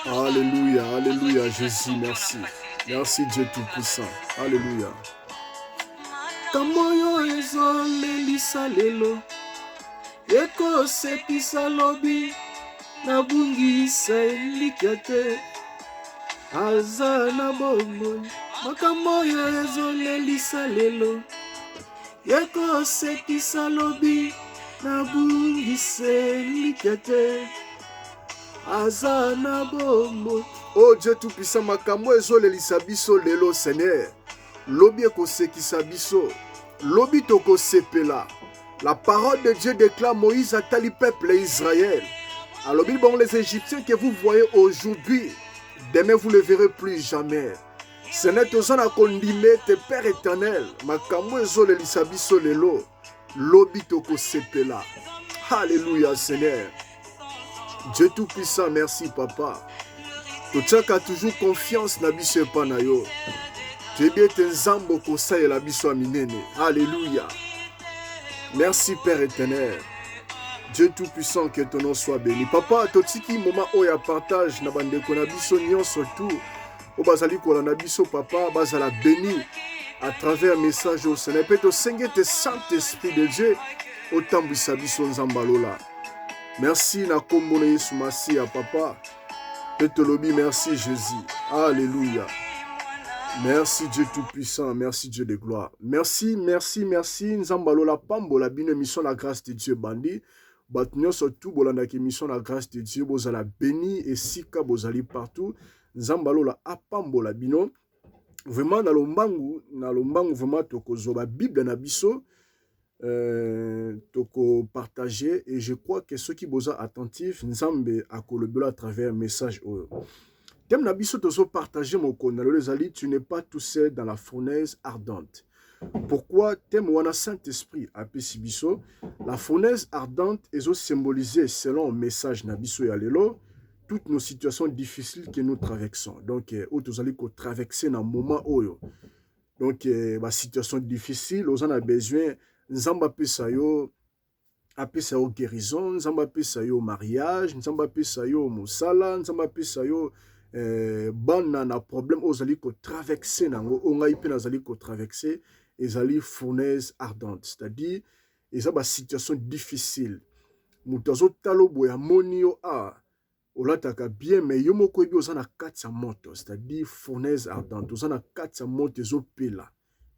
Alléluia, alléluia, Jésus, merci. Merci Dieu Tout-Puissant. Alléluia. Kamoyo ezolelisa lelo ekosepisa lobi nabungisa elikya te aza na bomoi makamoyo ezolelisa lelo ekosepisa lobi nabungisa elikya te aza na bomoi. Oh Dieu Tout-Puissant, makambo ezolelisa biso lelo Seigneur. Lobi ekosekisa biso, lobi tokosepela. La parole de Dieu déclare Moïse à tel peuple Israël. Alors bon, les Égyptiens que vous voyez aujourd'hui, demain vous ne les verrez plus jamais. Seigneur, tozan a kondime te Père éternel, makambo ezolelisa biso lelo, lobi tokosepela. Alléluia Seigneur. Dieu Tout-Puissant, merci Papa. Totiaka toujours confiance na biso epa na yo. Alléluia. Merci Père éternel. Dieu Tout-Puissant, que ton nom soit béni. Papa, totiki moment oya partage na bande konabiso nyon surtout. O bazali kolanabiso papa, bazala béni à travers message au Seigneur. Peut au Seigneur te Saint-Esprit de Dieu au tambisa biso nzambalola. Merci na kombo na Yesu Masia papa. Peut te lobi merci Jésus. Alléluia. Merci Dieu Tout-Puissant, merci Dieu de gloire. Merci, merci, merci. Nzambalola pambola bino mission la grâce de Dieu bandi. Batnyo surtout bolanda ki mission la grâce de Dieu bozala béni et sika bozali partout. Nzambalola apambola bino. Vraiment na lombangu vraiment toko zoba Bible na biso toko partager et je crois que ceux qui boza attentifs nzambe akolobela à travers message oyo. Thème na biso tozo partager mon konalo les ali, tu n'es pas tout seul dans la fournaise ardente. Pourquoi thème wana Saint-Esprit apesi biso la fournaise ardente ezo symboliser selon message na biso ya lelo toutes nos situations difficiles que nous traversons. Donc o tozali ko traverser na moment oyo. Donc ba situation difficile, on a besoin nzamba pesa yo apesa yo guérison, nzamba pesa yo mariage, nzamba pesa yo mosala, nzamba pesa yo bana na problème ozali ko traverser nango ongai pe nazali ko traverser ezali fournaise ardente, c'est-à-dire eza ba situation difficile mutazo talo boya monio a olataka bien mais yo moko ebi ozana kati ya moto, c'est-à-dire fournaise ardente ozana kati ya moto ezopela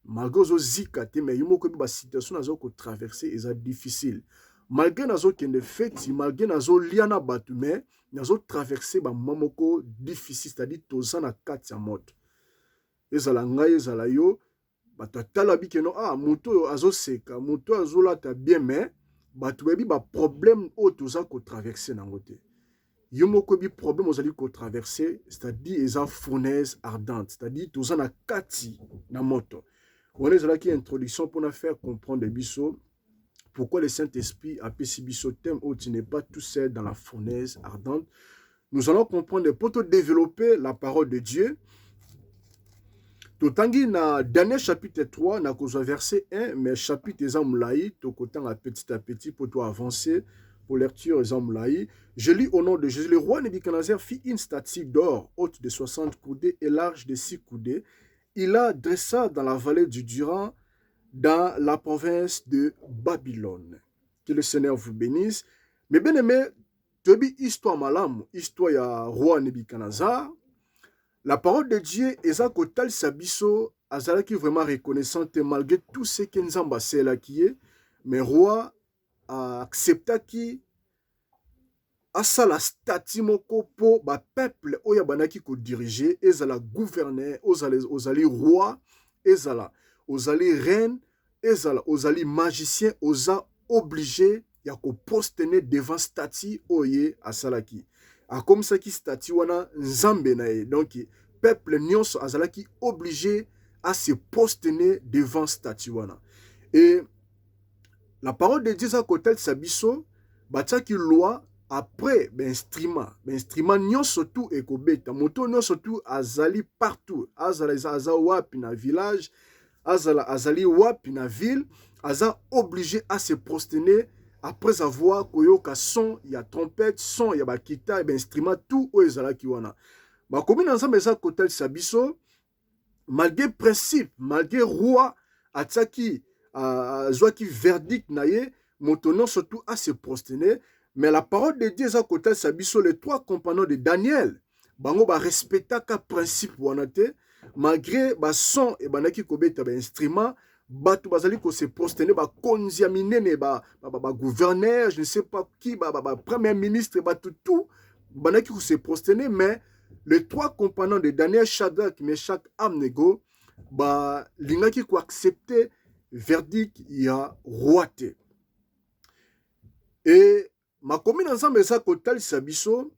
malgré ozozika te mais yo moko ebi ba situation nazo ko traverser eza difficile malgré nazo kende feti malgré nazo liana batu mais nazo traverser ba mamoko difficile, c'est-à-dire tozana kati ya moto ezala ngai ezala yo bato atala bike no moto azo seka moto azo lata bien mais bato bebi ba problème o toza ko traverser nango te yo moko bi problème ozali ko traverser, c'est-à-dire eza fournaise ardente, c'est-à-dire tozana kati na moto. On est là qui introduction pour nous faire comprendre biso pourquoi le Saint-Esprit a pesi biso thème où tu n'es pas tout seul dans la fournaise ardente. Nous allons comprendre pour te développer la parole de Dieu. Totangi na Daniel chapitre 3, na kozwa verset 1, mais chapitre ezamulaï, tokotan à petit pour toi avancer, pour lecture ezamulaï. Je lis au nom de Jésus. Le roi Nebuchadnezzar fit une statue d'or, haute de 60 coudées et large de 6 coudées. Il la dressa dans la vallée du Durand, dans la province de Babylone. Que le Seigneur vous bénisse. Mais bien aimé, tobi histoire malam, histoire ya roi Nebuchadnezzar. La parole de Dieu eza kotal sabiso azalaki vraiment reconnaissante malgré tout ce que nzamba sela qui est, mais roi a acceptaki asa la statue moko po ba peuple oya banaki ko diriger ezala gouverneur ozali roi ezala ozali reine ezala ozali magicien oza obligé ya ko postener devant statue oye asalaki comme ça qui statue wana nzambe na ye. Donc peuple nyonso azalaki obligé à se postener devant statue wana. Et la parole de Dieu ça kotel sabiso batiaki loi après instrument nyonso tout ekobeta moto nyonso tout azali partout aza wapi na village azali wapi na ville aza obligé à se postener après avoir koyoka son, il y a trompette, son, il y a bakita, il y a instrument, tout au ezala kiwana. Ba komi ensemble eza kotel sabiso, malgré principe, malgré roi, atsaki, zwaki verdict naye, motonon surtout à se prosterner, mais la parole de Dieu eza kotel sabiso, les trois compagnons de Daniel, bango ba respectaka principe wanate, malgré ba son et banaki kobeta ba instrument, bato bazali ko se prosterner ba konzi minene ba gouverneur, je ne sais pas qui, ba premier ministre, ba tout banaki ko se prosterner, mais les trois compagnons de Daniel, Shadrach, Meshach, Abednego, ba lingaki ko accepter verdict ya roité. Et ma commune ensemble eza kotal sabiso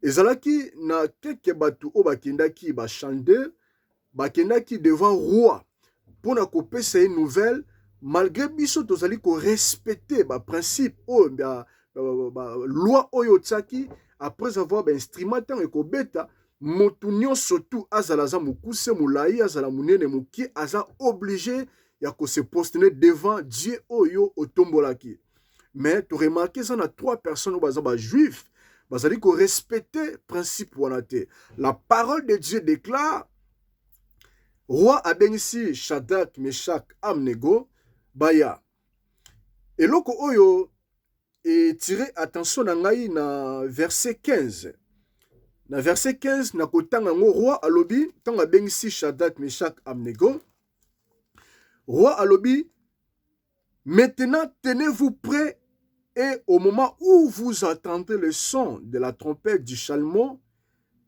ezalaki na quelques batu o bakendaki ba chande, bakendaki devant roi pour na kopesa une nouvelle, malgré biso tozali ko respecter ba principe o ba loi oyo tsaki, après avoir ba instrument tant et ko beta motu nyonso tu azala za mukuse mulai azala munene muki aza obligé ya ko se poster devant Dieu oyo otombolaki. Mais tu remarques ça na trois personnes au bazaba juif bazali ko respecter principe wanate. La parole de Dieu déclare roi abengisi Shadrach, Meshach, Abednego baya. Et loko oyo et tirer attention na ngai na verset 15. Na verset 15 na kotanga ngo roi alobi tanga bengisi Shadrach, Meshach, Abednego. Roi alobi maintenant tenez-vous prêts et au moment où vous entendrez le son de la trompette du chalmon,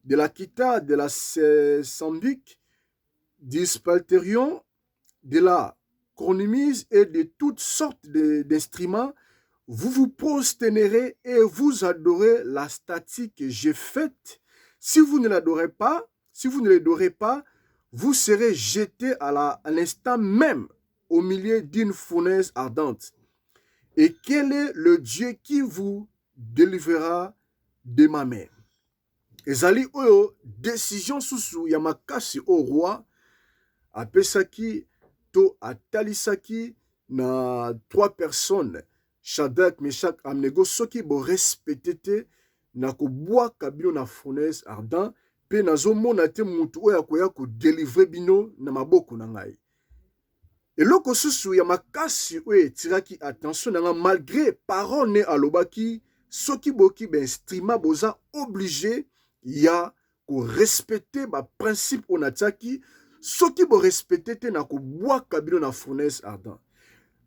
de la guitare, de la sambique, du spalterion, de la cornemuse et de toutes sortes d'instruments, vous vous prosternerez et vous adorez la statue que j'ai faite. Si vous ne l'adorez pas, vous serez jeté à l'instant même au milieu d'une fournaise ardente. Et quel est le Dieu qui vous délivrera de ma main? Ezali oyo décision susu ya makasi au roi apesaki to atalisaki na trois personnes Shadrach, Meshach, Abednego soki bo respecté na kobwaka bino na fournaise ardent pe nazomona te mutu oyo akoya ko délivrer bino na maboko na ngai. Eloko susu ya makasi oyo etiraki attention na nga malgré parole ne alobaki soki boki ben instrument boza obligé ya ko respecter ba principe onatiaki soki bo respecter te na kobwaka bino na fournaise ardent.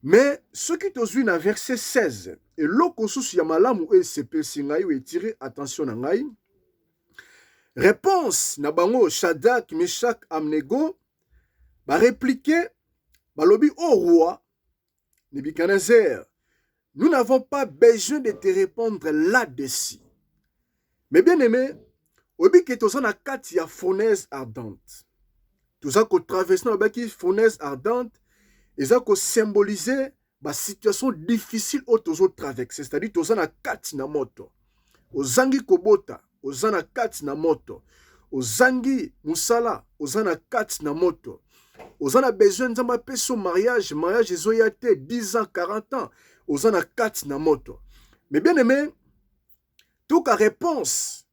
Mais ce qui tozui na verset 16 eloko susu ya malamu oyo esepelisi ngai oyo etire attention na ngai réponse na bango Shadrach, Meshach, Abednego ba répliquer balobi au roi Nebuchadnezzar, nous n'avons pas besoin de te répondre là-dessus. Mais bien aimé, obi ke toza na kati ya fournaise ardente. Toza ko traverser na baki fournaise ardente, eza ko symboliser ba situation difficile au tozo traverser, c'est-à-dire toza na kati na moto. Ozangi kobota, oza na kati na moto. Ozangi musala, oza na kati na moto. Oza na besoin nzamba peso mariage ezoya te 10 ans, 40 ans. Oza na kati na moto. Mais bien aimé, toute réponse,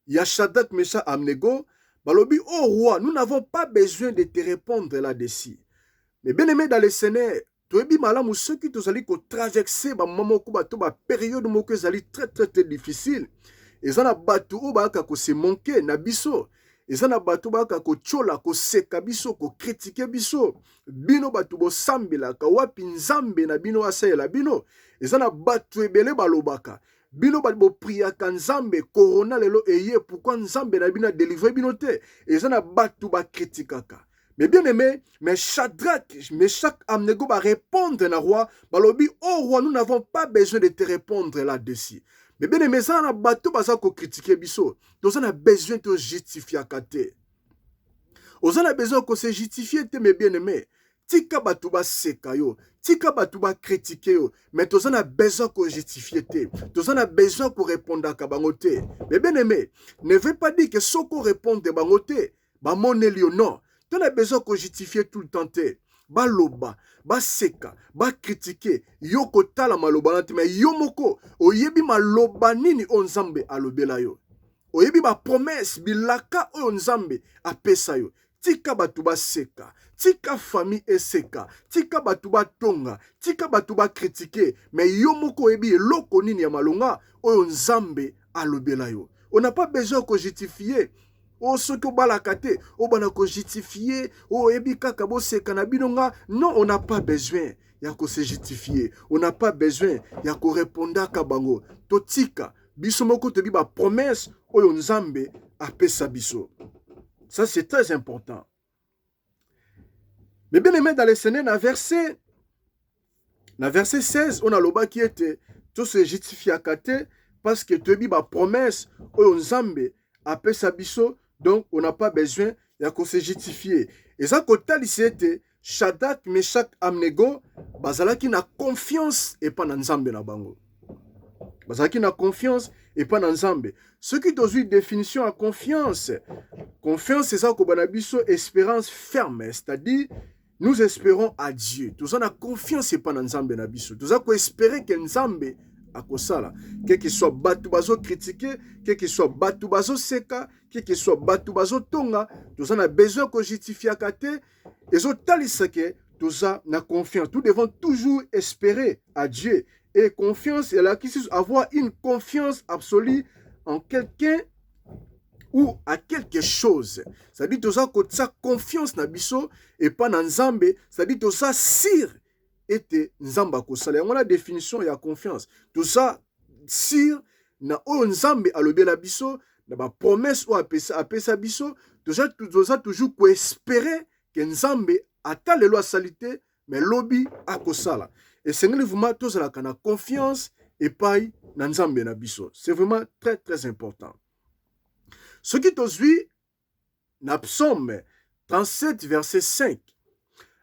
ya Shadrach, Meshach, Abednego, balobi, oh roi, nous n'avons pas besoin de te répondre là-dessus. Mais bien aimé dans le Seigneur, toyebi malamu ceux qui tozali ko traverser ba moment ko ba to ba période moko ezali très difficile. Ezana batu o ba ka ko se manquer na biso. Ezana batu ba ka ko chola ko seka biso ko critiquer biso. Bino batu bo sambela ka wapi nzambe na bino asayela bino. Ezana batu ebele balobaka. Bino bat bo priya ka nzambe corona lelo eye pourquoi nzambe na bino délivrer bino te. Ezana batu ba critikaka. Mais bien aimé, mais Shadrach, Meshach, Abednego va répondre na roi, balobi, oh roi, nous n'avons pas besoin de te répondre là-dessus. Mais bien aimé, ça na bateau baza ko critiquer biso. Donc on a besoin de justifier kate. On a besoin de se justifier te, mais bien aimé. Tika batou ba seka yo, tika batou ba critiquer yo, mais tous on a besoin de justifier te. Tous on a besoin de répondre à kabangote. Mais bien aimé, ne veut pas dire que soko répondre bangote, ba monelio non. Tu as besoin de justifier tout le temps. baloba, baseka, critiquer, yo kotala maloba na te, mais yo moko, oyebi maloba nini o Nzambe alobela yo. Oyebi ba promesse, bilaka o Nzambe apesa yo. Tika batu baseka, tika famille eseka, tika batu batonga, tika batu ba critiquer, mais yo moko oyebi eloko nini ya malonga o Nzambe alobela yo. On n'a pas besoin de justifier. Oh, ce que balakate, oh, banako justifier, oh, ebi kaka bo se kanabinonga. Non, on n'a pas besoin. Yako se justifier. On n'a pas besoin. Yako répondre kabango. Totika, biso moko te bi ba promesse, oh, Nzambe apesa biso. Ça, c'est très important. Mais bien aimé dans les Seigneurs, dans verset 16, on a l'oba qui était, tout se justifie à kate, parce que te bi ba promesse, oh, Nzambe apesa biso. Donc, on n'a pas besoin de se justifier. Et ça, quand tu as Shadrach, Meshach, Abednego, bazalaki na confiance et pas dans Nzambe na bango. Bazalaki na confiance et pas dans Nzambe. Ce qui est une définition à confiance. Confiance, c'est ça qu'on a biso espérance ferme. C'est-à-dire, nous espérons à Dieu. Tout ça, on a confiance et pas dans Nzambe na biso. Tout ça, qu'on espérer que Nzambe à kosala, quel que soit batu bazo critiquer, quel que soit batu bazo seka, quel que soit batu bazo tonga, tout ça on a besoin qu'on justifie à kate, et zo talisake, tout ça on a confiance. Nous devons toujours espérer à Dieu. Et confiance, elle a avoir une confiance absolue en quelqu'un ou à quelque chose. C'est-à-dire tout ça que ça confiance na biso et pas dans Nzambe, c'est-à-dire tout ça sire était Nzamba kosala. On a la définition, il y a confiance. Tout ça, si na o Nzambe alobela biso, na ba promesse o apesa biso, tout ça toujours ko espérer que Nzambe ata le loi salité, mais lobi akosala. Et c'est vraiment tout ça la confiance et pas na Nzambe na biso. C'est vraiment très très important. Ce qui te suit, na Psaume 37 verset 5.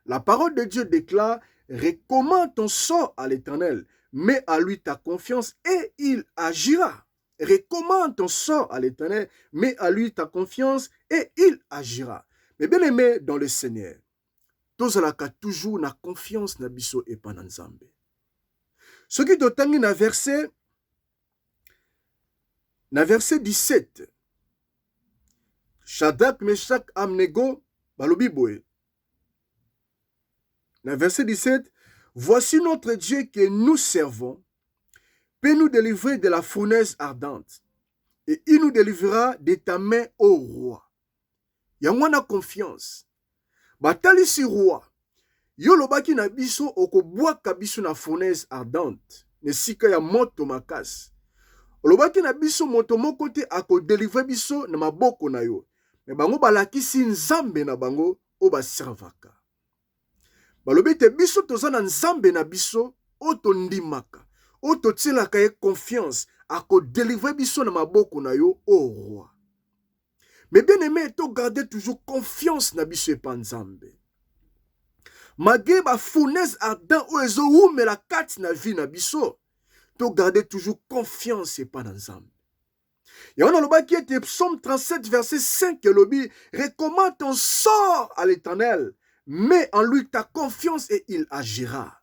La parole de Dieu déclare: recommande ton sort à l'Éternel, mets à lui ta confiance et il agira. Recommande ton sort à l'Éternel, mets à lui ta confiance et il agira. Mais bien aimé dans le Seigneur, tozalaka toujours na confiance na biso et pas na Nzambe. Ce qui totangi na verset 17. Shadrach, Meshach, Abednego, balobi boye. Dans verset 17, voici notre Dieu que nous servons, peut nous délivrer de la fournaise ardente, et il nous délivrera de ta main, ô roi. Yango na confiance. Batali si roi, yo lobaki na biso okobwaka biso na fournaise ardente, ne sika ya moto makasi. Olobaki na biso moto moko te akodélivrer biso na maboko na yo. Me bango balakisi Nzambe na bango o baservaka. Balobi te biso toza na Nzambe na biso o tondimaka, o totielaka ye confiance akodélivrer biso na maboko na yo o roi. Mais bien aimé, to garder toujours confiance na biso epa Nzambe. Malgré ba fournaise ardent o ezo umela kati na vie na biso, to garder toujours confiance epa na Nzambe. Et on a le bas qui était Psaume 37 verset 5 et lobi, recommande ton sort à l'Éternel, mets en lui ta confiance et il agira.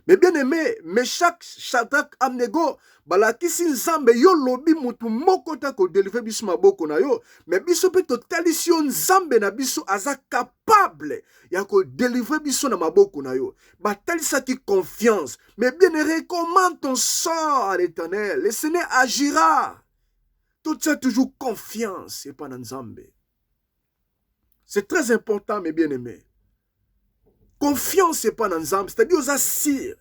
Mais bien aimé, Meshach, Shadrach, Abednego, balakisi Nzambe yo lobi mutu moko ta ko délivrer biso maboko na yo, mais biso pe totalisi yo Nzambe na biso aza capable ya ko délivrer biso na maboko na yo. Batalisa ki confiance, mais bien recommande ton sort à l'Éternel, le Seigneur agira. Tout ça toujours confiance et pas dans Nzambe. C'est très important mes bien-aimés. Confiance et pas dans Nzambe, c'est-à-dire aux assires.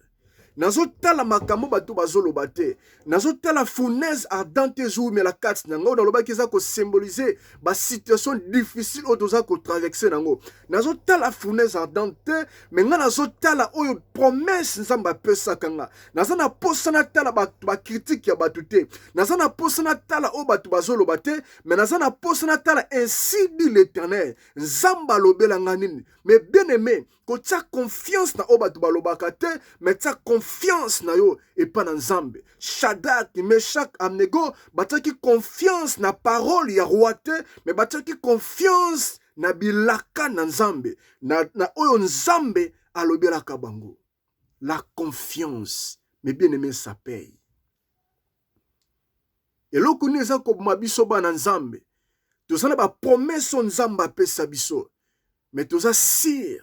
Nazotala makambo bato bazoloba te. Nazotala fournaise ardente zou mais la kati nango dans le bas qui ça ko symboliser ba situation difficile au doza ko traverser nango. Nazotala fournaise ardente mais nga nazotala oyo promesse Nzamba pesa kanga. Nazana posana tala ba critique ya batu te. Nazana posana tala o batu bazoloba te mais nazana posana tala ainsi dit l'Éternel. Nzamba lobela nganini. Mais bien aimé, ko tia confiance na o batu balobaka te mais tia confiance na yo et pas dans Nzambe. Shadrach, Meshach, Abednego, bataki confiance na parole ya roi te, mais bataki confiance na bilaka na nzambe, na oyo nzambe alobelaka bango. La confiance, mes bien-aimés, ça paye. Et loko ni eza koboma biso bana nzambe, tozala ba promesse nzambe apesa biso, mais toza sir,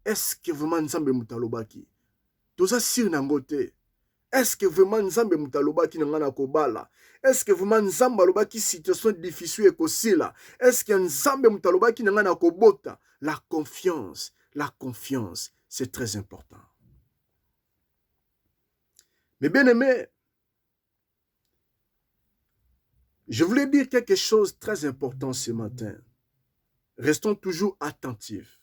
est-ce que vraiment nzambe mutalobaki? Toza sir nango te. Est-ce que vraiment nzambe mutalobaki na nga na kobala? Est-ce que vraiment nzambe alobaki situation difficile et kosila? Est-ce que nzambe mutalobaki na nga na kobota? La confiance, c'est très important. Mais bien aimé, je voulais dire quelque chose de très important ce matin. Restons toujours attentifs.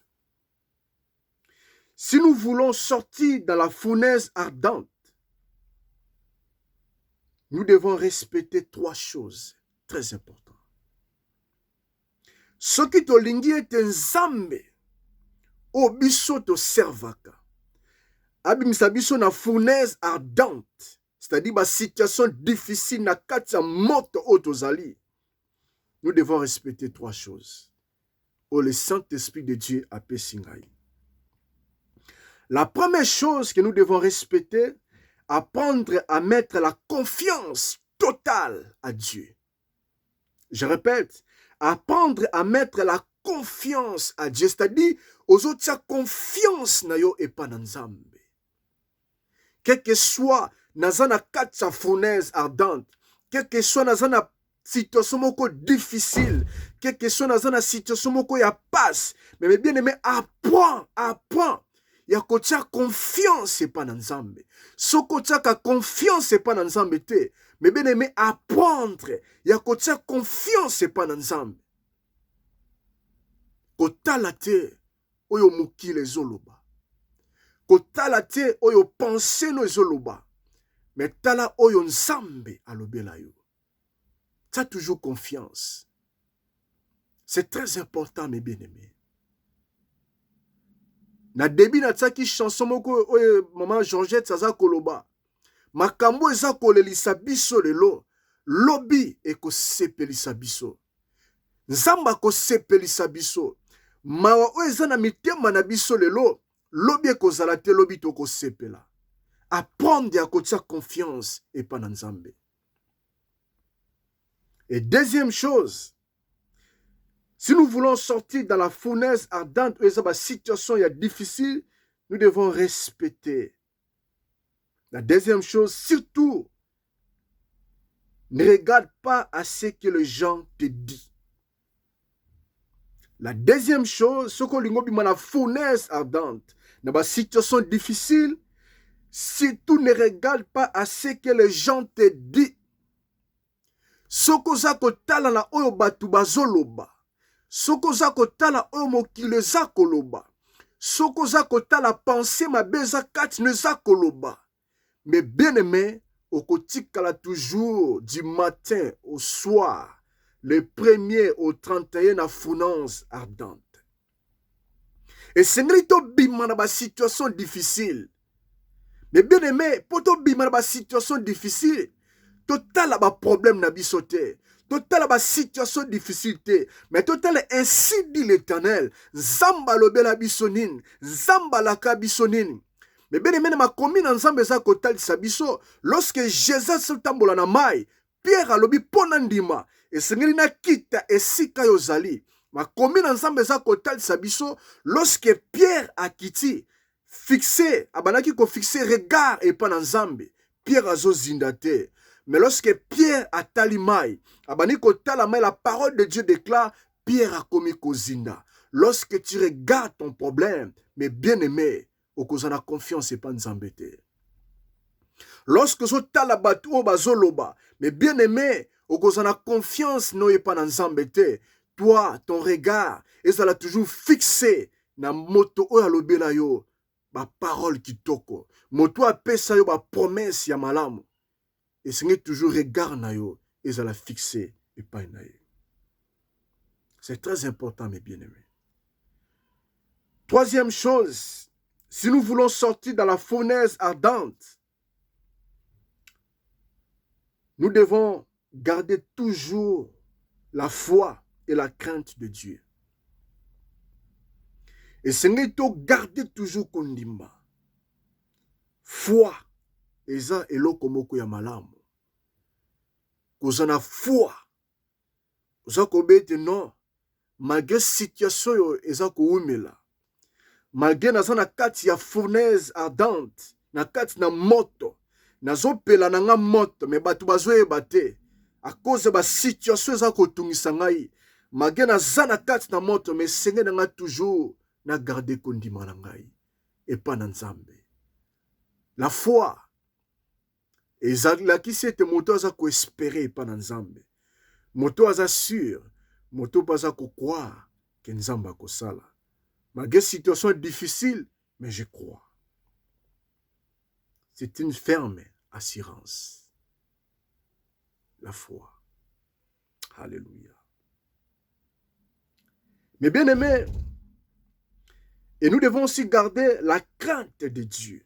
Si nous voulons sortir dans la fournaise ardente, nous devons respecter 3 choses très importantes. Ce qui tolingi est nzambe, o biso to servaka. Abimisa biso na fournaise ardente, c'est-à-dire la situation difficile na kati ya moto otozali. Nous devons respecter 3 choses. Oh, le Saint-Esprit de Dieu a pesingai. La première chose que nous devons respecter, apprendre à mettre la confiance totale à Dieu. Je répète, apprendre à mettre la confiance à Dieu, c'est-à-dire aux autres confiance na yo et pas na nzambe. Quel que soit nazana katsa fournaise ardente, quel que soit nazana situation moko difficile, quel que soit nazana situation moko ya passe, mais bien aimé, apprends. Ya kotia confiance c'est pas dans nzambe. So kotia ka confiance c'est pas dans nzambe te. Mais bien aimé, apprendre. Ya kotia confiance c'est pas dans nzambe. Kotala te oyo mukile zoloba. Kotala te oyo pense no zoloba. Mais tala oyo nzambe alobela yo. Tu as toujours confiance. C'est très important mes bien-aimés. Na début na tsaki chanson moko oyo maman Georgette saza koloba. Makambo eza kolelisa biso lelo. Lobi eko sepelisa biso. Nzamba ko sepelisa biso. Mawa oyo eza na mitema na biso lelo. Lobi eko zala te lobi toko sepela. Apprendre à kotia confiance et pas dans nzambe. Et deuxième chose, si nous voulons sortir dans la fournaise ardente, où il y a une situation difficile, nous devons respecter. La deuxième chose, surtout, ne regarde pas à ce que les gens te disent. La deuxième chose, ce qu'on dit dans la fournaise ardente, dans la situation difficile, surtout ne regarde pas à ce que les gens te disent. Soko za kotala na oyo batu bazoloba. Soko za kotala oyo mokili za koloba. Soko za kotala pensée mabe za kati ne za koloba. Mais bien aimé, okotikala toujours du matin au soir, le 1er au 31 na fournaise ardente. Et c'est to bima na ba situation difficile. Mais bien aimé, pour to bima na ba situation difficile, total ba problème na biso te. Total ba situation difficile te. Mais total ainsi dit l'Éternel. Zamba lobela biso nin. Zamba laka biso nin. Mais bien aimé ma komi na nzambe za kotal sa biso. Lorsque Jésus se tambola na mai, Pierre alobi pona ndima. Et sengeli na kita esika yozali. Ma komi na nzambe za kotal sa biso. Lorsque Pierre a kiti, fixé, abanaki ko fixé regard et pas na nzambe. Pierre azo zindate. Mais lorsque Pierre a talimai, abaniko talamai, la parole de Dieu déclare, Pierre a commis kozinda. Lorsque tu regardes ton problème, mais bien aimé, okozana confiance et pas nzambete. Lorsque zo talabatu o bazoloba, mais bien aimé, okozana confiance no et pas nzambete. Toi, ton regard, et ça l'a toujours fixé na moto o alobela yo, ba parole kitoko. Moto a pesa yo ba promesse ya malamu. Et c'est toujours regard na yo, et ça l'a fixé et pas na yo. C'est très important, mes bien-aimés. Troisième chose, si nous voulons sortir dans la fournaise ardente, nous devons garder toujours la foi et la crainte de Dieu. Et c'est to garder toujours kondimba. Foi. Eza eloko moko ya malamu. Kozana foi. Oza kobete non. Malgré situation yo eza koumela. Malgré naza na kati ya fournaise ardente. Na kati na moto. Nazo pela na nga moto. Me batu bazo yeba te. A cause ba situation eza kotungisa ngai. Malgré naza na kati na moto. Me senge na nga toujours na garder kondima na ngai. Et pas na nzambe. La foi. Ezalaki si ete moto aza ko espérer pa na nzambe. Moto aza sûr, moto aza ko croire que nzambe akosala. Malgré situation difficile, mais je crois. C'est une ferme assurance. La foi. Alléluia. Mais bien aimés, et nous devons aussi garder la crainte de Dieu.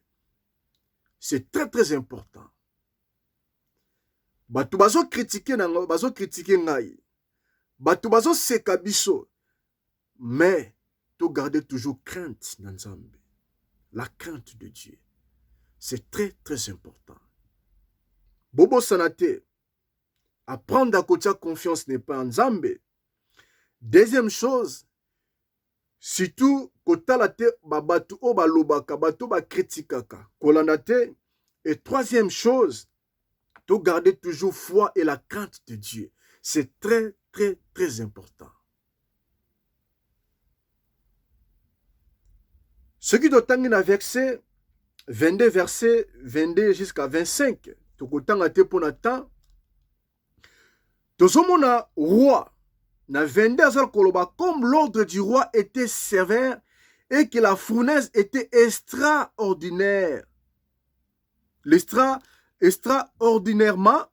C'est très très important. Batu bazo critiquer nango, bazo critiquer ngai. Batu bazo seka biso. Mais, tu garder toujours crainte dans Nzambe. La crainte de Dieu. C'est très très important. Bobo sanate. Apprendre à côté confiance n'est pas en Nzambe. Deuxième chose, surtout, kotalate babatu o balobaka, batu ba kritikaka. Kolandate. Et troisième chose, de garder toujours foi et la crainte de Dieu. C'est très, très, très important. Ce qui doit être verset 22, verset 22 jusqu'à 25. Tout le temps, pour Nathan. Tout le monde roi. Na 22 comme l'ordre du roi était sévère et que la fournaise était extraordinaire. Extraordinairement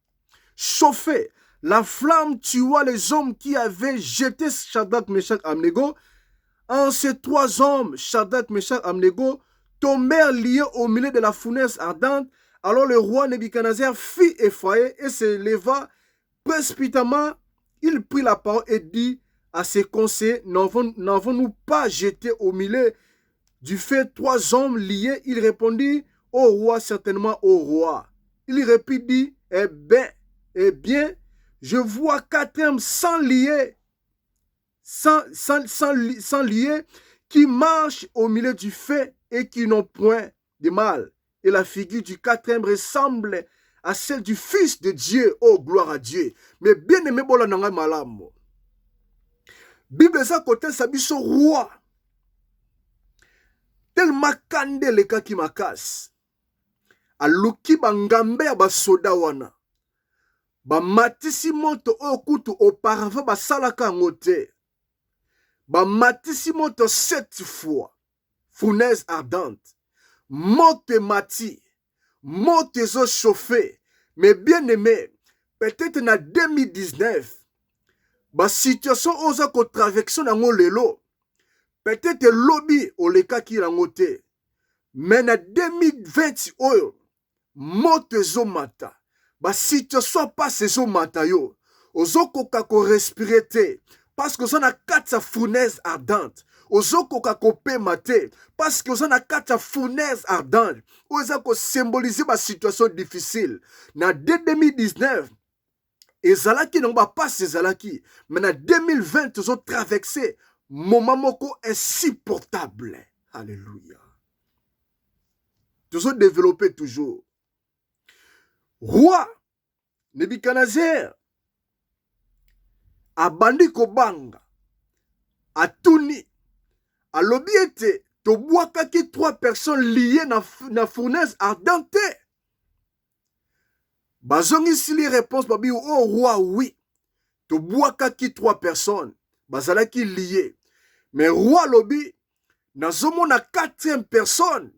chauffé. La flamme tua les hommes qui avaient jeté Shadrach, Meshach, Abednego. En ces trois hommes, Shadrach, Meshach, Abednego, tombèrent liés au milieu de la fournaise ardente. Alors le roi Nebuchadnezzar fit effrayer et se leva précipitamment. Il prit la parole et dit à ses conseillers, n'avons-nous pas jeté au milieu du feu trois hommes liés? Il répondit, au roi, certainement au roi. Il répondit, eh bien, je vois quatre hommes sans lier, qui marchent au milieu du feu et qui n'ont point de mal. Et la figure du quatrième ressemble à celle du Fils de Dieu. Oh, gloire à Dieu. Mais bien aimé, bola nanga malamo. Bible sa côté sabiso roi. Tellement kande le kaki makas. Aluki bangambe ya basoda wana. Ba matisi moto okutu auparavant basalaka ngote. Ba matisi moto 7 fois. Fournaise ardente. Mote mati. Mote zo chauffé. Mais bien aimé, peut-être na 2019, ba situation oza ko traversation nango lelo. Peut-être lobby oleka ki rangote. Mais na 2020 oyo, mote zo mata. Ba situation pas zo mata yo. Ozo koka ko respirer te. Parce que oza na kata fournaise ardente. Ozo koka ko pe mate. Parce que oza na kata fournaise ardente. Oza ko symboliser ba situation difficile. Na 2019, ezalaki non ba pas ezalaki. Mais na 2020, ozo traversé moment moko insupportable. Alléluia. Toujours développé toujours. Roi Nebuchadnezzar abandi kobanga atuni alobi ete tobwakaki 3 personnes liées na fournaise ardente. Bazongisi li réponse babi oh roi oui tobwakaki 3 personnes bazalaki liées. Mais roi lobi nazomona 4e personne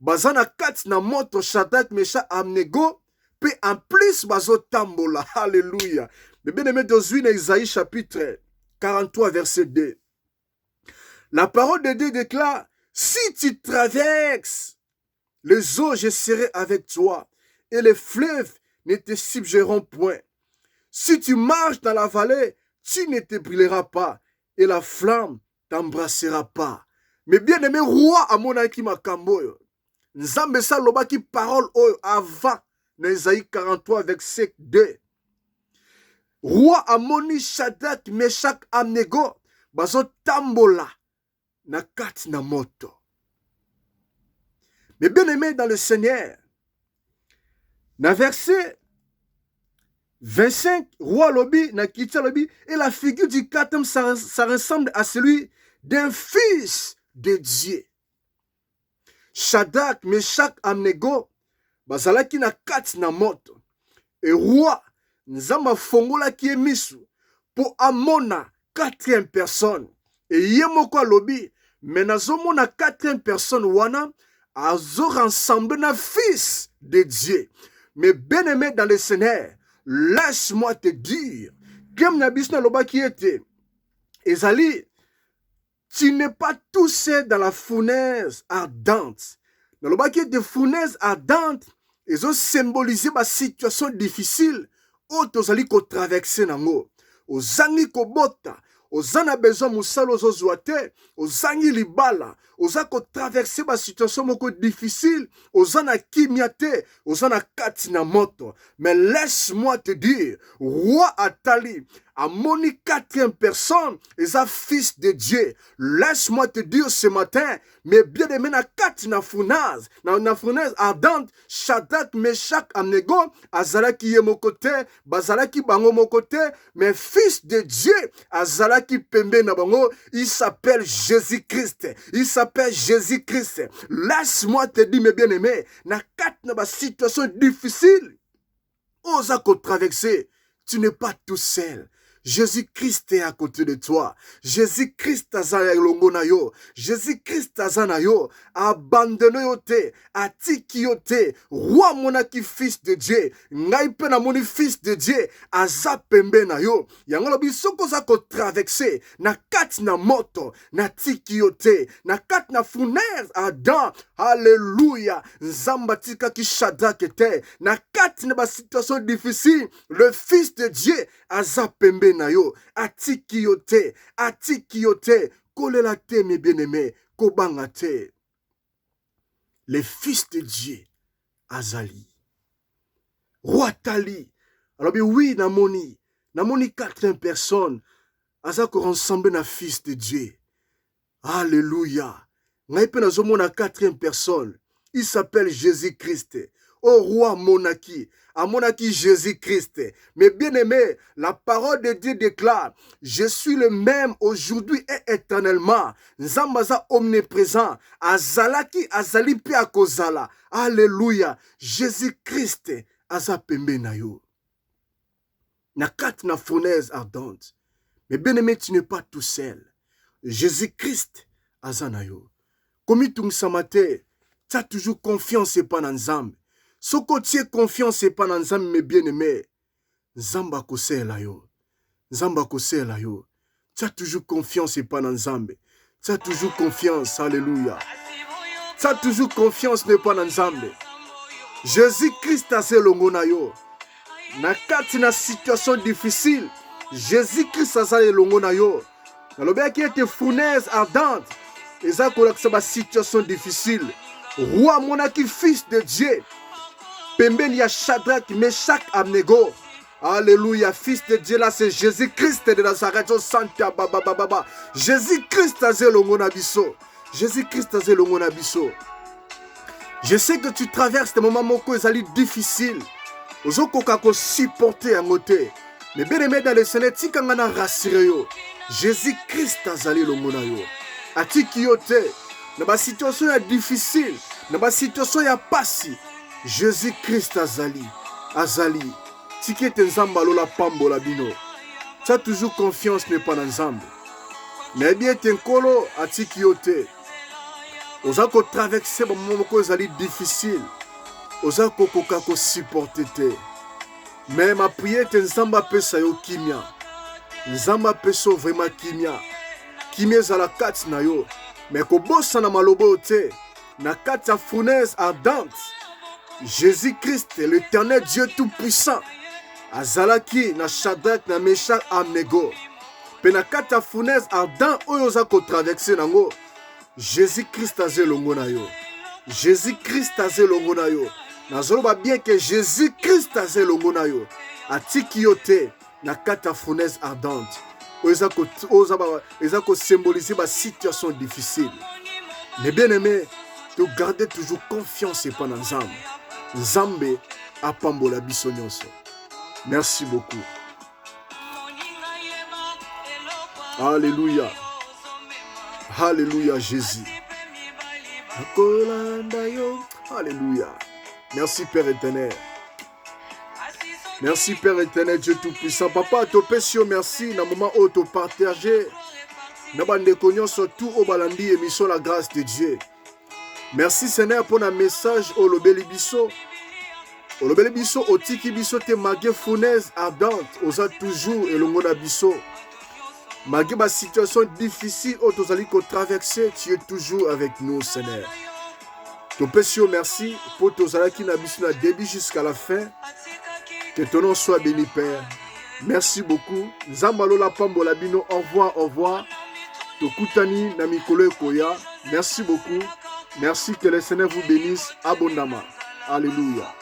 bazana 4 na moto Shadrach, Meshach, Abednego pe en plus bazo tambola. Alléluia. Mais bien aimé dans Isaïe chapitre 43 verset 2. La parole de Dieu déclare, si tu traverses les eaux, je serai avec toi et les fleuves ne te subjugeront point. Si tu marches dans la vallée, tu ne te brûleras pas et la flamme t'embrassera pas. Mais bien aimé, roi amonaki makambo oyo. Nzambe sa lobaki parole oyo avant na Isaïe 43 verset 2. Roi amoni Shadrach, Meshach, Abednego bazo tambola na kati na moto. Mais bien aimé dans le Seigneur, na verset 25, roi lobi, na kitia lobi, et la figure du quatrième, ça ressemble à celui d'un fils de Dieu. Shadrach, Meshach, Abednego bazalaki na kati na moto. Et roi Nzamba fongola ki emisu pour amona quatrième personne. Et yemoko lobi, mais nazomona quatrième personne wana azo rassemble na fils de Dieu. Mais bien aimé dans le Seigneur, laisse-moi te dire, comme Nabisna loba qui était, Ezali, tu n'es pas tout seul dans la fournaise ardente. Dans le baquet de fournaise ardente, ils ont symbolisé ma situation difficile. Otozali ko traverser nango. Ozangi ko bota. Ozana besoin musalo ozozwate. Ozangi libala. Ozako traverser ma situation moko difficile. Ozana kimiate. Ozana katina moto. Mais laisse-moi te dire, roi Atali, à moni quatrième personne, et un fils de Dieu. Laisse-moi te dire ce matin, mais bien aimé na katina fournaise, na fournaise ardente, Shadrach, Meshach, Abednego, azalaki ye mokote, bazalaki bango mokote, mais fils de Dieu, azalaki pembe na bango, il s'appelle Jésus-Christ. Il s'appelle Jésus-Christ. Laisse-moi te dire, mes bien-aimés, na katina ba situation difficile, osako traverser, tu n'es pas tout seul. Jésus-Christ est à côté de toi. Jésus-Christ azana longo na yo. Jésus-Christ azana yo. Abandonné yo te. Atiki yo te. Roi monaki fils de Dieu. Ngai pe na moni fils de Dieu. Aza pembe na yo. Yango lobi soko za ko traverser. Na kati na moto. Na tiki yo te. Na kati na fournaise Adam. Alléluia. Nzamba tika ki Shadrach te. Na kati na ba situation difficile. Le fils de Dieu. Aza pembe na yo, atiki yo te, kolela te mes bien-aimés, kobanga te. Les fils de Dieu, azali. Roi Tali, alors bien oui, namoni quatrième personne, azako rassemble na fils de Dieu. Alléluia. Naipe na zomo na quatrième personne, il s'appelle Jésus-Christ. Oh roi monaki, à monaki Jésus-Christ. Mais bien aimé, la parole de Dieu déclare, je suis le même aujourd'hui et éternellement. Nzambaza omniprésent. Azalaki azali pe akozala. Alléluia. Jésus-Christ aza pembe na yo. Na kat na fournaise ardente. Mais bien aimé, tu n'es pas tout seul. Jésus-Christ aza na yo. Komi tungsamate, tu as toujours confiance et pas dans Nzambe. Soko tie confiance et pas dans Nzambe, mes bien-aimés. Nzamba kosela yo. Nzamba kosela yo. Tu as toujours confiance et pas dans Nzambe. Tu as toujours confiance. Alléluia. Tu as toujours confiance mais pas dans Nzambe. Jésus-Christ a se longo na yo. Na kati na situation difficile. Jésus-Christ a se longo na yo. Na lobe qui était fournaise ardente. Et ça kolakisa ba situation difficile. Roi monaki fils de Dieu. Pemben ya Shadrach, Meshach, Abednego. Alléluia, fils de Dieu là, c'est Jésus-Christ de Nazareth. Santa baba baba. Jésus-Christ a zelongo na biso. Jésus-Christ a zelongo na biso. Je sais que tu traverses des moments moko ezali difficiles. Ozokoka ko supporter en côté. Mais bien aimé dans le Seigneur, tikanga na rassurer yo. Jésus-Christ a zali longo na yo. Atiki yo te. Na ba situation ya difficile, na ba situation ya pasi. Jésus-Christ azali. Tikete nzamba lola pambola bino. Tu as toujours confiance mais pas dans Nzambe. Mais bien tenkolo atiki yo te. Ozako traverser ba momoko ezali difficile. Ozako koka ko supporter te. Mais ma prière te nzamba pesa yo kimia. Nzamba peso vraiment kimia. Kimia zala kati na yo. Mais ko bossa na malobo te. Na kati ya fournaise ardente. Jésus-Christ, l'éternel Dieu tout-puissant, azalaki na Shadrach na Meshach Abednego. Pe na kati ya fournaise ardent oyo oza ko traverser nango. Jésus-Christ aze longo na yo. Jésus-Christ aze longo na yo. Nazoloba bien que Jésus-Christ aze longo na yo. Atiki yo te na kata fournaise ardente. Eza ko symboliser ba situation difficile. Mais bien aimé, de garder toujours confiance pendant Nzambe. Nzambe apambola biso nyonso. Merci beaucoup. Alléluia. Alléluia Jésus. Alléluia. Merci Père éternel. Merci Père éternel, Dieu tout-puissant. Papa, topesio merci na moment où tu partagé. Na bande konyo surtout au balandi émission la grâce de Dieu. Merci Seigneur pour un message au lobeli biso. Au lobeli biso otiki biso te magé fournaise ardente, osa toujours elongo na biso. Malgré ma situation difficile, où tu allais traverser, tu es toujours avec nous, Seigneur. Topesio merci pour tous allés qui n'habitent pas début jusqu'à la fin. Que ton nom soit béni, Père. Merci beaucoup. Zambalola Pambola Bino, au revoir, au revoir. Tokutani Namikolo Koya. Merci beaucoup. Merci que le Seigneur vous bénisse abondamment. Alléluia.